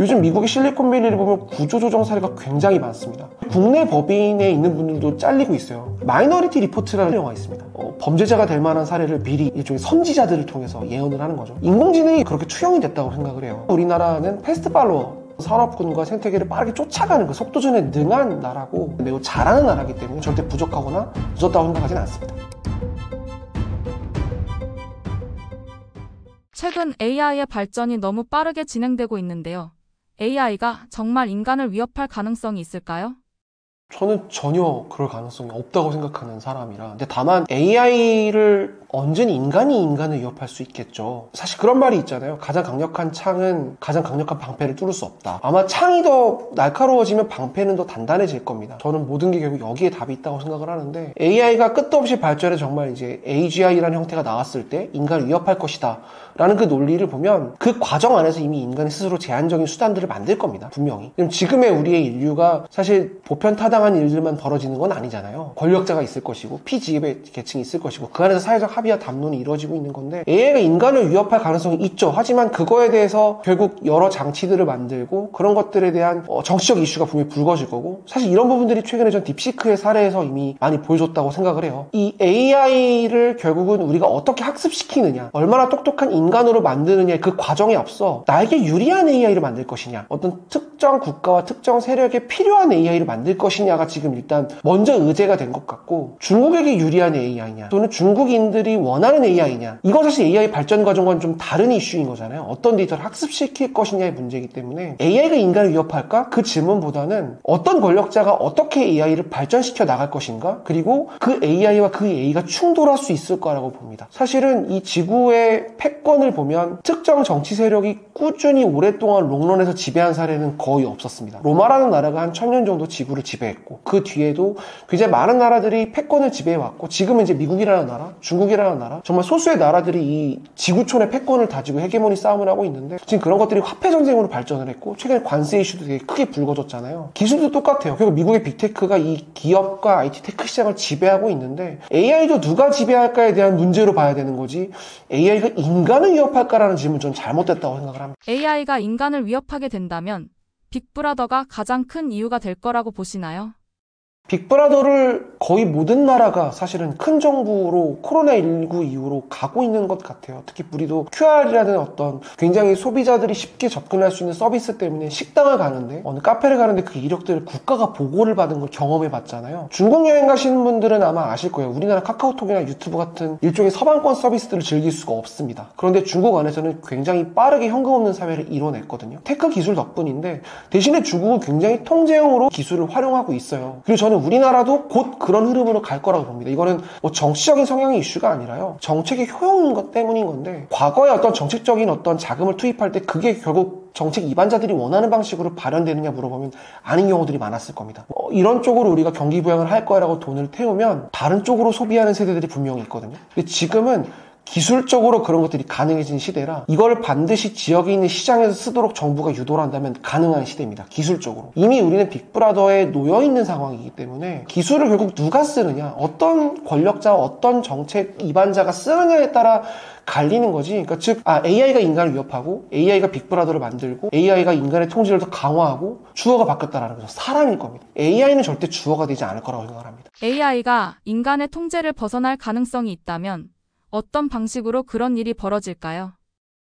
요즘 미국의 실리콘밸리를 보면 구조조정 사례가 굉장히 많습니다. 국내 법인에 있는 분들도 잘리고 있어요. 마이너리티 리포트라는 영화가 있습니다. 범죄자가 될 만한 사례를 미리 일종의 선지자들을 통해서 예언을 하는 거죠. 인공지능이 그렇게 투영이 됐다고 생각을 해요. 우리나라는 패스트 팔로워, 산업군과 생태계를 빠르게 쫓아가는 그 속도전에 능한 나라고 매우 잘하는 나라이기 때문에 절대 부족하거나 늦었다고 생각하지는 않습니다. 최근 AI의 발전이 너무 빠르게 진행되고 있는데요. AI가 정말 인간을 위협할 가능성이 있을까요? 저는 전혀 그럴 가능성이 없다고 생각하는 사람이라. 근데 다만 AI를 언제는 인간이 인간을 위협할 수 있겠죠. 사실 그런 말이 있잖아요. 가장 강력한 창은 가장 강력한 방패를 뚫을 수 없다. 아마 창이 더 날카로워지면 방패는 더 단단해질 겁니다. 저는 모든 게 결국 여기에 답이 있다고 생각을 하는데, AI가 끝도 없이 발전해 정말 이제 AGI라는 형태가 나왔을 때 인간을 위협할 것이다 라는 그 논리를 보면 그 과정 안에서 이미 인간이 스스로 제한적인 수단들을 만들 겁니다. 분명히. 지금의 우리의 인류가 사실 보편타당한 일들만 벌어지는 건 아니잖아요. 권력자가 있을 것이고 피지배 계층이 있을 것이고 그 안에서 사회적 합의와 담론이 이루어지고 있는 건데, AI가 인간을 위협할 가능성이 있죠. 하지만 그거에 대해서 결국 여러 장치들을 만들고 그런 것들에 대한 정치적 이슈가 분명히 불거질 거고, 사실 이런 부분들이 최근에 전 딥시크의 사례에서 이미 많이 보여줬다고 생각을 해요. 이 AI를 결국은 우리가 어떻게 학습시키느냐, 얼마나 똑똑한 인간으로 만드느냐의 그 과정에 앞서 나에게 유리한 AI를 만들 것이냐, 어떤 특정 국가와 특정 세력에 필요한 AI를 만들 것이냐가 지금 일단 먼저 의제가 된 것 같고, 중국에게 유리한 AI냐 또는 중국인들이 원하는 AI냐, 이건 사실 AI 발전 과정과는 좀 다른 이슈인 거잖아요. 어떤 데이터를 학습시킬 것이냐의 문제이기 때문에 AI가 인간을 위협할까? 그 질문보다는 어떤 권력자가 어떻게 AI를 발전시켜 나갈 것인가? 그리고 그 AI와 그 AI가 충돌할 수 있을 거라고 봅니다. 사실은 이 지구의 패권을 보면 특정 정치 세력이 꾸준히 오랫동안 롱런해서 지배한 사례는 거의 없었습니다. 로마라는 나라가 한 1000년 정도 지구를 지배했고, 그 뒤에도 굉장히 많은 나라들이 패권을 지배해왔고, 지금은 이제 미국이라는 나라, 중국이라는 나라, 정말 소수의 나라들이 이 지구촌의 패권을 다지고 헤게모니 싸움을 하고 있는데, 지금 그런 것들이 화폐전쟁으로 발전을 했고, 최근에 관세 이슈도 되게 크게 불거졌잖아요. 기술도 똑같아요. 결국 미국의 빅테크가 이 기업과 IT 테크 시장을 지배하고 있는데, AI도 누가 지배할까에 대한 문제로 봐야 되는 거지, AI가 인간을 위협할까라는 질문은 전 잘못됐다고 생각을 합니다. AI가 인간을 위협하게 된다면 빅브라더가 가장 큰 이유가 될 거라고 보시나요? 빅브라더를 거의 모든 나라가 사실은 큰 정부로 코로나19 이후로 가고 있는 것 같아요. 특히 우리도 QR이라는 어떤 굉장히 소비자들이 쉽게 접근할 수 있는 서비스 때문에 식당을 가는데, 어느 카페를 가는데 그 이력들을 국가가 보고를 받은 걸 경험해 봤잖아요. 중국 여행 가시는 분들은 아마 아실 거예요. 우리나라 카카오톡이나 유튜브 같은 일종의 서방권 서비스들을 즐길 수가 없습니다. 그런데 중국 안에서는 굉장히 빠르게 현금 없는 사회를 이뤄냈거든요. 테크 기술 덕분인데, 대신에 중국은 굉장히 통제형으로 기술을 활용하고 있어요. 그리고 저는 우리나라도 곧 그런 흐름으로 갈 거라고 봅니다. 이거는 뭐 정치적인 성향의 이슈가 아니라요, 정책의 효용인 것 때문인 건데, 과거에 어떤 정책적인 어떤 자금을 투입할 때 그게 결국 정책 이반자들이 원하는 방식으로 발현되느냐 물어보면 아닌 경우들이 많았을 겁니다. 이런 쪽으로 우리가 경기 부양을 할 거라고 돈을 태우면 다른 쪽으로 소비하는 세대들이 분명히 있거든요. 근데 지금은 기술적으로 그런 것들이 가능해진 시대라, 이걸 반드시 지역에 있는 시장에서 쓰도록 정부가 유도를 한다면 가능한 시대입니다. 기술적으로. 이미 우리는 빅브라더에 놓여있는 상황이기 때문에 기술을 결국 누가 쓰느냐, 어떤 권력자와 어떤 정책 이반자가 쓰느냐에 따라 갈리는 거지. 그러니까 즉, AI가 인간을 위협하고 AI가 빅브라더를 만들고 AI가 인간의 통제를 더 강화하고 주어가 바뀌었다라는 거죠. 사람일 겁니다. AI는 절대 주어가 되지 않을 거라고 생각합니다. AI가 인간의 통제를 벗어날 가능성이 있다면 어떤 방식으로 그런 일이 벌어질까요?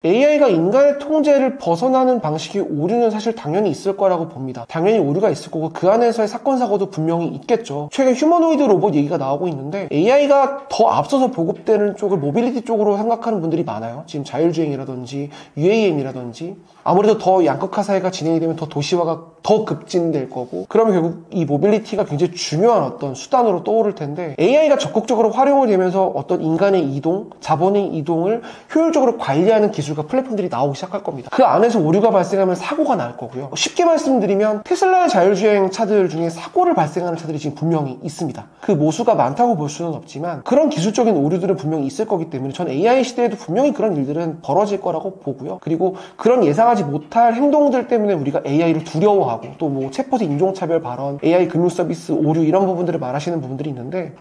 AI가 인간의 통제를 벗어나는 방식의 오류는 사실 당연히 있을 거라고 봅니다. 당연히 오류가 있을 거고 그 안에서의 사건 사고도 분명히 있겠죠. 최근 휴머노이드 로봇 얘기가 나오고 있는데, AI가 더 앞서서 보급되는 쪽을 모빌리티 쪽으로 생각하는 분들이 많아요. 지금 자율주행이라든지 UAM이라든지, 아무래도 더 양극화 사회가 진행이 되면 더 도시화가 더 급진될 거고, 그러면 결국 이 모빌리티가 굉장히 중요한 어떤 수단으로 떠오를 텐데, AI가 적극적으로 활용을 되면서 어떤 인간의 이동, 자본의 이동을 효율적으로 관리하는 기술과 플랫폼들이 나오기 시작할 겁니다. 그 안에서 오류가 발생하면 사고가 날 거고요. 쉽게 말씀드리면 테슬라의 자율주행 차들 중에 사고를 발생하는 차들이 지금 분명히 있습니다. 그 모수가 많다고 볼 수는 없지만 그런 기술적인 오류들은 분명히 있을 거기 때문에 저는 AI 시대에도 분명히 그런 일들은 벌어질 거라고 보고요. 그리고 그런 예상할 따라가지 못할 행동들 때문에 우리가 AI를 두려워하고 또 뭐 챗봇의 인종차별 발언, AI 금융 서비스 오류 이런 부분들을 말하시는 부분들이 있는데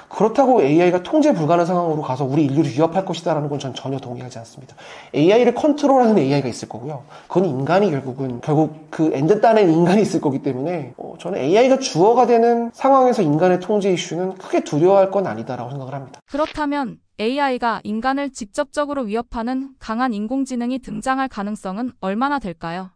그렇다고 AI가 통제 불가능한 상황으로 가서 우리 인류를 위협할 것이다라는 건 전 전혀 동의하지 않습니다. AI를 컨트롤하는 AI가 있을 거고요. 그건 인간이 결국 그 엔드 딴에는 인간이 있을 거기 때문에 저는 AI가 주어가 되는 상황에서 인간의 통제 이슈는 크게 두려워할 건 아니다라고 생각을 합니다. 그렇다면 AI가 인간을 직접적으로 위협하는 강한 인공지능이 등장할 가능성은 얼마나 될까요?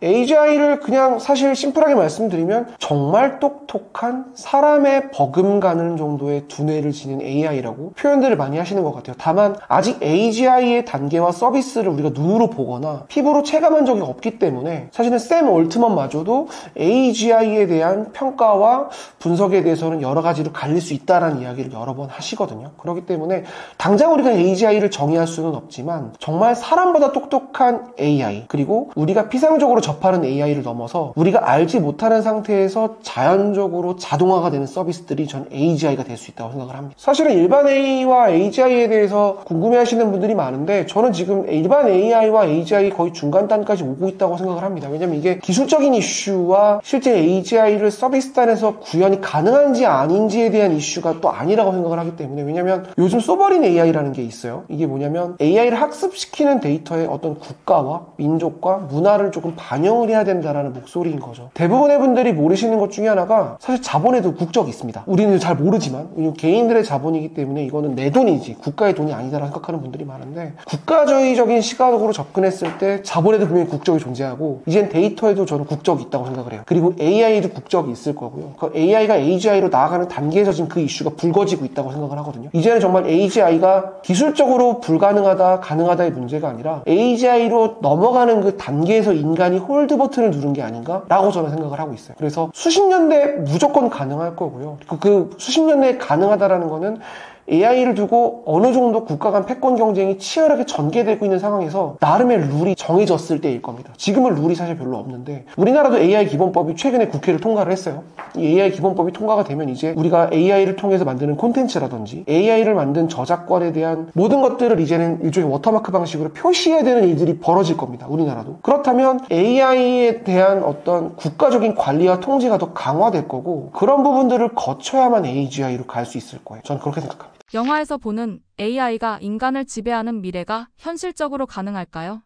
AGI를 그냥 사실 심플하게 말씀드리면 정말 똑똑한 사람의 버금가는 정도의 두뇌를 지닌 AI라고 표현들을 많이 하시는 것 같아요. 다만 아직 AGI의 단계와 서비스를 우리가 눈으로 보거나 피부로 체감한 적이 없기 때문에 사실은 샘 올트먼마저도 AGI에 대한 평가와 분석에 대해서는 여러 가지로 갈릴 수 있다는 이야기를 여러 번 하시거든요. 그렇기 때문에 당장 우리가 AGI를 정의할 수는 없지만 정말 사람보다 똑똑한 AI 그리고 우리가 피상적으로 접하는 AI를 넘어서 우리가 알지 못하는 상태에서 자연적으로 자동화가 되는 서비스들이 전 AGI가 될 수 있다고 생각을 합니다. 사실은 일반 AI와 AGI에 대해서 궁금해하시는 분들이 많은데 저는 지금 일반 AI와 AGI 거의 중간단까지 오고 있다고 생각을 합니다. 왜냐면 이게 기술적인 이슈와 실제 AGI를 서비스단에서 구현이 가능한지 아닌지에 대한 이슈가 또 아니라고 생각을 하기 때문에 왜냐면 요즘 소버린 AI라는 게 있어요. 이게 뭐냐면 AI를 학습시키는 데이터에 어떤 국가와 민족과 문화를 조금 반영을 해야 된다라는 목소리인 거죠. 대부분의 분들이 모르시는 것 중에 하나가 사실 자본에도 국적이 있습니다. 우리는 잘 모르지만 개인들의 자본이기 때문에 이거는 내 돈이지 국가의 돈이 아니다라고 생각하는 분들이 많은데 국가주의적인 시각으로 접근했을 때 자본에도 분명히 국적이 존재하고 이젠 데이터에도 저는 국적이 있다고 생각을 해요. 그리고 AI에도 국적이 있을 거고요. 그 AI가 AGI로 나아가는 단계에서 지금 그 이슈가 불거지고 있다고 생각을 하거든요. 이제는 정말 AGI가 기술적으로 불가능하다, 가능하다의 문제가 아니라 AGI로 넘어가는 그 단계에서 인간이 홀드 버튼을 누른 게 아닌가라고 저는 생각을 하고 있어요. 그래서 수십 년 내에 무조건 가능할 거고요. 그 수십 년 내에 가능하다라는 거는 AI를 두고 어느 정도 국가 간 패권 경쟁이 치열하게 전개되고 있는 상황에서 나름의 룰이 정해졌을 때일 겁니다. 지금은 룰이 사실 별로 없는데 우리나라도 AI 기본법이 최근에 국회를 통과를 했어요. 이 AI 기본법이 통과가 되면 이제 우리가 AI를 통해서 만드는 콘텐츠라든지 AI를 만든 저작권에 대한 모든 것들을 이제는 일종의 워터마크 방식으로 표시해야 되는 일들이 벌어질 겁니다. 우리나라도. 그렇다면 AI에 대한 어떤 국가적인 관리와 통제가 더 강화될 거고 그런 부분들을 거쳐야만 AGI로 갈 수 있을 거예요. 저는 그렇게 생각합니다. 영화에서 보는 AI가 인간을 지배하는 미래가 현실적으로 가능할까요?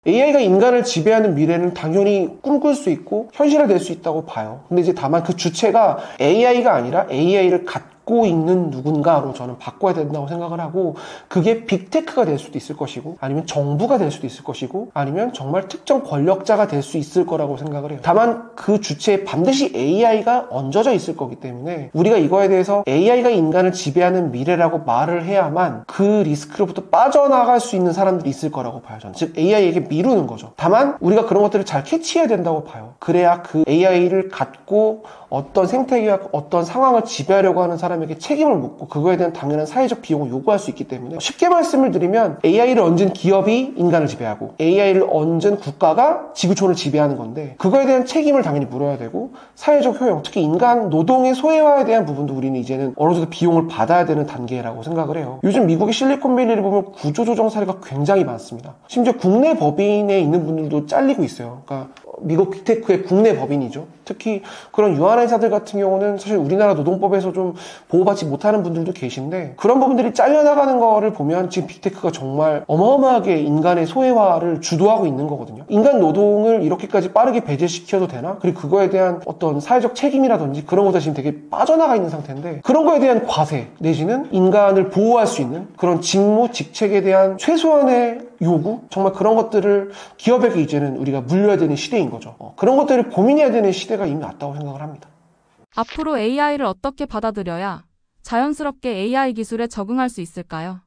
AI가 인간을 지배하는 미래는 당연히 꿈꿀 수 있고 현실화될 수 있다고 봐요. 근데 이제 다만 그 주체가 AI가 아니라 AI를 갖고 있는 누군가로 저는 바꿔야 된다고 생각을 하고 그게 빅테크가 될 수도 있을 것이고 아니면 정부가 될 수도 있을 것이고 아니면 정말 특정 권력자가 될 수 있을 거라고 생각을 해요. 다만 그 주체에 반드시 AI가 얹어져 있을 거기 때문에 우리가 이거에 대해서 AI가 인간을 지배하는 미래라고 말을 해야만 그 리스크로부터 빠져나갈 수 있는 사람들이 있을 거라고 봐요. 저는. 즉 AI에게 미루는 거죠. 다만 우리가 그런 것들을 잘 캐치해야 된다고 봐요. 그래야 그 AI를 갖고 어떤 생태계와 어떤 상황을 지배하려고 하는 사람에게 책임을 묻고 그거에 대한 당연한 사회적 비용을 요구할 수 있기 때문에 쉽게 말씀을 드리면 AI를 얹은 기업이 인간을 지배하고 AI를 얹은 국가가 지구촌을 지배하는 건데 그거에 대한 책임을 당연히 물어야 되고 사회적 효용, 특히 인간 노동의 소외화에 대한 부분도 우리는 이제는 어느 정도 비용을 받아야 되는 단계라고 생각을 해요. 요즘 미국의 실리콘밸리를 보면 구조조정 사례가 굉장히 많습니다. 심지어 국내 법인에 있는 분들도 잘리고 있어요. 그러니까 미국 빅테크의 국내 법인이죠. 특히 그런 유한 회사들 같은 경우는 사실 우리나라 노동법에서 좀 보호받지 못하는 분들도 계신데 그런 부분들이 잘려나가는 거를 보면 지금 빅테크가 정말 어마어마하게 인간의 소외화를 주도하고 있는 거거든요. 인간 노동을 이렇게까지 빠르게 배제시켜도 되나? 그리고 그거에 대한 어떤 사회적 책임이라든지 그런 것들이 지금 되게 빠져나가 있는 상태인데 그런 거에 대한 과세 내지는 인간을 보호할 수 있는 그런 직무, 직책에 대한 최소한의 요구? 정말 그런 것들을 기업에게 이제는 우리가 물려야 되는 시대인 거죠. 그런 것들을 고민해야 되는 시대가 이미 왔다고 생각을 합니다. 앞으로 AI를 어떻게 받아들여야 자연스럽게 AI 기술에 적응할 수 있을까요?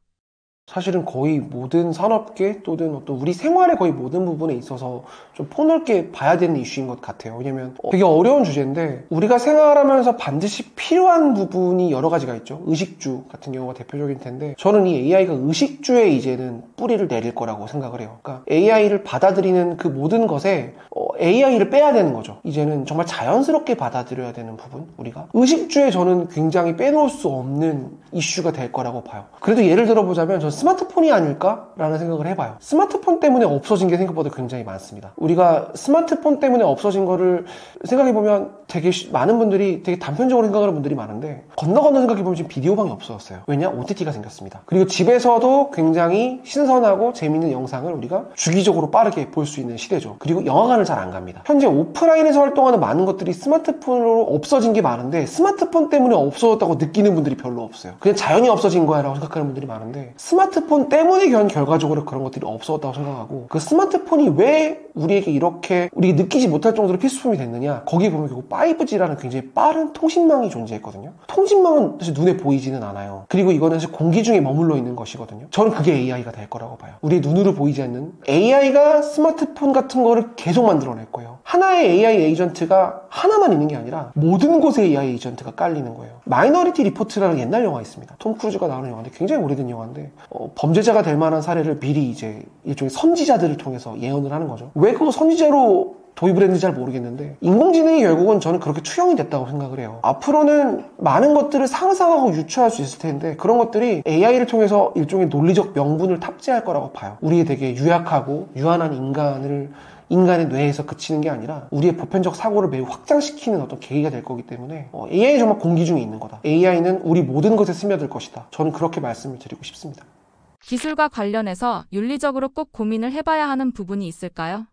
사실은 거의 모든 산업계 또는 어떤 우리 생활의 거의 모든 부분에 있어서 좀 폭넓게 봐야 되는 이슈인 것 같아요. 왜냐면 되게 어려운 주제인데 우리가 생활하면서 반드시 필요한 부분이 여러 가지가 있죠. 의식주 같은 경우가 대표적일 텐데 저는 이 AI가 의식주에 이제는 뿌리를 내릴 거라고 생각을 해요. 그러니까 AI를 받아들이는 그 모든 것에 AI를 빼야 되는 거죠. 이제는 정말 자연스럽게 받아들여야 되는 부분, 우리가 의식주에 저는 굉장히 빼놓을 수 없는 이슈가 될 거라고 봐요. 그래도 예를 들어보자면 전 스마트폰이 아닐까라는 생각을 해봐요. 스마트폰 때문에 없어진 게 생각보다 굉장히 많습니다. 우리가 스마트폰 때문에 없어진 거를 생각해보면 되게 많은 분들이 되게 단편적으로 생각하는 분들이 많은데, 건너 생각해보면 지금 비디오방이 없어졌어요. 왜냐? OTT가 생겼습니다. 그리고 집에서도 굉장히 신선하고 재밌는 영상을 우리가 주기적으로 빠르게 볼 수 있는 시대죠. 그리고 영화관을 잘 안 갑니다. 현재 오프라인에서 활동하는 많은 것들이 스마트폰으로 없어진 게 많은데, 스마트폰 때문에 없어졌다고 느끼는 분들이 별로 없어요. 그냥 자연히 없어진 거야 라고 생각하는 분들이 많은데, 스마트폰 때문에 결과적으로 그런 것들이 없어졌다고 생각하고, 그 스마트폰이 왜 우리에게 이렇게 우리가 느끼지 못할 정도로 필수품이 됐느냐, 거기에 보면 결국 5G라는 굉장히 빠른 통신망이 존재했거든요. 통신망은 사실 눈에 보이지는 않아요. 그리고 이거는 사실 공기 중에 머물러 있는 것이거든요. 저는 그게 AI가 될 거라고 봐요. 우리의 눈으로 보이지 않는 AI가 스마트폰 같은 거를 계속 만들어낼 거예요. 하나의 AI 에이전트가 하나만 있는 게 아니라 모든 곳에 AI 에이전트가 깔리는 거예요. 마이너리티 리포트라는 옛날 영화 있습니다. 톰 크루즈가 나오는 영화인데, 굉장히 오래된 영화인데, 범죄자가 될 만한 사례를 미리 이제 일종의 선지자들을 통해서 예언을 하는 거죠. 왜 그거 선지자로 도입을 했는지 잘 모르겠는데, 인공지능이 결국은 저는 그렇게 투영이 됐다고 생각을 해요. 앞으로는 많은 것들을 상상하고 유추할 수 있을 텐데, 그런 것들이 AI를 통해서 일종의 논리적 명분을 탑재할 거라고 봐요. 우리의 되게 유약하고 유한한 인간의 뇌에서 그치는 게 아니라 우리의 보편적 사고를 매우 확장시키는 어떤 계기가 될 거기 때문에 AI는 정말 공기 중에 있는 거다. AI는 우리 모든 것에 스며들 것이다. 저는 그렇게 말씀을 드리고 싶습니다. 기술과 관련해서 윤리적으로 꼭 고민을 해봐야 하는 부분이 있을까요?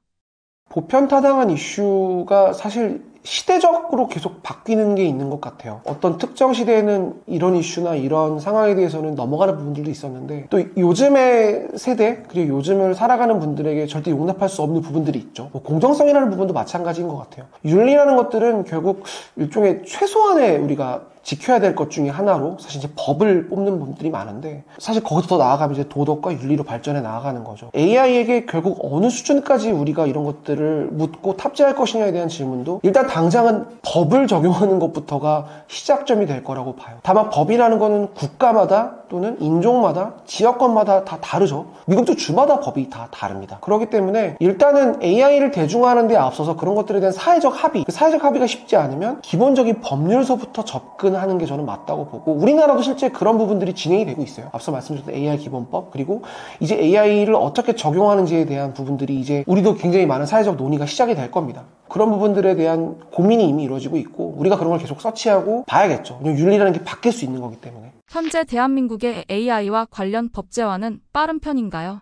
보편타당한 이슈가 사실 시대적으로 계속 바뀌는 게 있는 것 같아요. 어떤 특정 시대에는 이런 이슈나 이런 상황에 대해서는 넘어가는 부분들도 있었는데, 또 요즘의 세대, 그리고 요즘을 살아가는 분들에게 절대 용납할 수 없는 부분들이 있죠. 공정성이라는 부분도 마찬가지인 것 같아요. 윤리라는 것들은 결국 일종의 최소한의 우리가 지켜야 될 것 중에 하나로 사실 이제 법을 뽑는 분들이 많은데, 사실 거기서 더 나아가면 이제 도덕과 윤리로 발전해 나아가는 거죠. AI에게 결국 어느 수준까지 우리가 이런 것들을 묻고 탑재할 것이냐에 대한 질문도 일단 당장은 법을 적용하는 것부터가 시작점이 될 거라고 봐요. 다만 법이라는 거는 국가마다 또는 인종마다 지역권마다 다 다르죠. 미국도 주마다 법이 다 다릅니다. 그렇기 때문에 일단은 AI를 대중화하는 데 앞서서 그런 것들에 대한 사회적 합의, 그 사회적 합의가 쉽지 않으면 기본적인 법률서부터 접근하는 게 저는 맞다고 보고, 우리나라도 실제 그런 부분들이 진행이 되고 있어요. 앞서 말씀드렸던 AI 기본법, 그리고 이제 AI를 어떻게 적용하는지에 대한 부분들이 이제 우리도 굉장히 많은 사회적 논의가 시작이 될 겁니다. 그런 부분들에 대한 고민이 이미 이루어지고 있고, 우리가 그런 걸 계속 서치하고 봐야겠죠. 윤리라는 게 바뀔 수 있는 거기 때문에. 현재 대한민국의 AI와 관련 법제화는 빠른 편인가요?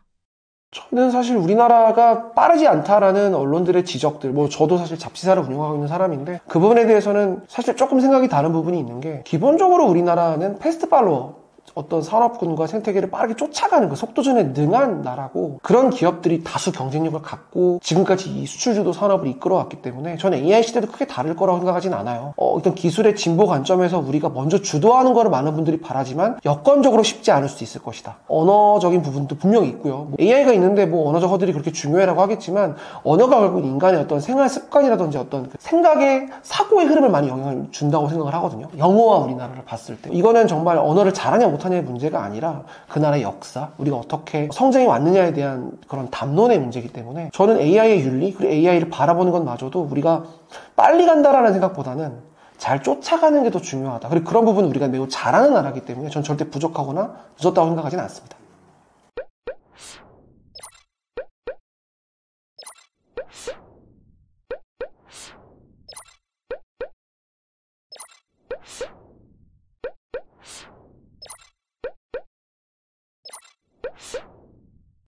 저는 사실 우리나라가 빠르지 않다라는 언론들의 지적들, 저도 사실 잡지사를 운영하고 있는 사람인데, 그 부분에 대해서는 사실 조금 생각이 다른 부분이 있는 게, 기본적으로 우리나라는 패스트 팔로워, 어떤 산업군과 생태계를 빠르게 쫓아가는 그 속도전에 능한 나라고, 그런 기업들이 다수 경쟁력을 갖고 지금까지 이 수출주도 산업을 이끌어왔기 때문에 저는 AI 시대도 크게 다를 거라고 생각하진 않아요. 일단 기술의 진보 관점에서 우리가 먼저 주도하는 거를 많은 분들이 바라지만 여건적으로 쉽지 않을 수도 있을 것이다. 언어적인 부분도 분명히 있고요. AI가 있는데 언어적 허들이 그렇게 중요해라고 하겠지만, 언어가 결국 인간의 어떤 생활 습관이라든지 어떤 생각의 사고의 흐름을 많이 영향을 준다고 생각을 하거든요. 영어와 우리나라를 봤을 때 이거는 정말 언어를 잘하냐 못하냐의 문제가 아니라 그 나라의 역사, 우리가 어떻게 성장해 왔느냐에 대한 그런 담론의 문제이기 때문에, 저는 AI의 윤리, 그리고 AI를 바라보는 것마저도 우리가 빨리 간다라는 생각보다는 잘 쫓아가는 게 더 중요하다. 그리고 그런 부분은 우리가 매우 잘하는 나라이기 때문에 전 절대 부족하거나 늦었다고 생각하지는 않습니다.